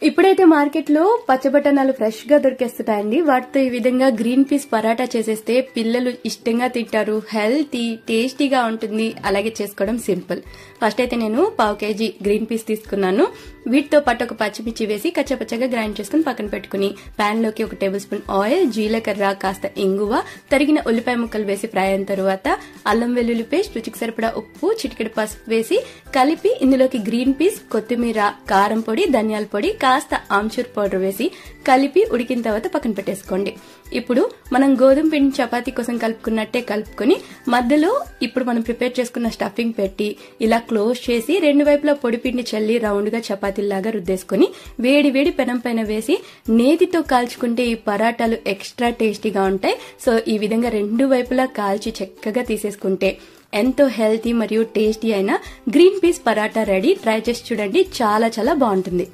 ఇప్పుడైతే మార్కెట్ లో పచ్చబటాణాలు ఫ్రెష్ గా దొరికేస్తున్నాయండి. వాటితో ఈ విధంగా గ్రీన్ పీస్ పరాటా చేసేస్తే పిల్లలు ఇష్టంగా తింటారు. హెల్తీ, టేస్టీగా ఉంటుంది. అలాగే చేసుకోవడం సింపుల్. ఫస్ట్ అయితే నేను 1/2 kg గ్రీన్ పీస్ తీసుకున్నాను. వీటితో పాటు ఒక పచ్చిమిర్చి వేసి కచ్చపచ్చగా గ్రైండ్ చేసుకుని పక్కన పెట్టుకుని పాన్ లోకి 1 టేబుల్ స్పూన్ ఆయిల్, జీలకర్ర, కాస్త ఇంగువ, తరిగిన ఉల్లిపాయ ముక్కలు వేసి ఫ్రై అయిన తర్వాత అల్లం వెల్లుల్లి పేస్ట్, రుచికి సరిపడా ఉప్పు, చిటికెడు పసుపు వేసి కలిపి ఇందులోకి గ్రీన్ పీస్, కొత్తిమీర, కారం పొడి, ధనియాల పొడి, కాస్త ఆమ్చూర్ పౌడర్ వేసి కలిపి ఉడికిన తర్వాత పక్కన పెట్టేసుకోండి. ఇప్పుడు మనం గోధుమ పిండి చపాతీ కోసం కలుపుకున్నట్టే కలుపుకొని మధ్యలో ఇప్పుడు మనం ప్రిపేర్ చేసుకున్న స్టఫింగ్ పెట్టి ఇలా క్లోజ్ చేసి 2 వైపులా పొడి పిండి చల్లి రౌండ్ గా చపాతీలాగా రుద్దేసుకుని వేడి వేడి పెనం పైన వేసి నేతితో కాల్చుకుంటే ఈ పరాటాలు ఎక్స్ట్రా టేస్టీగా ఉంటాయి. సో ఈ విధంగా 2 వైపులా కాల్చి చక్కగా తీసేసుకుంటే ఎంతో హెల్తీ మరియు టేస్టీ అయిన green peas paratha ready. Try చేసి చూడండి, చాలా చాలా బాగుంటుంది.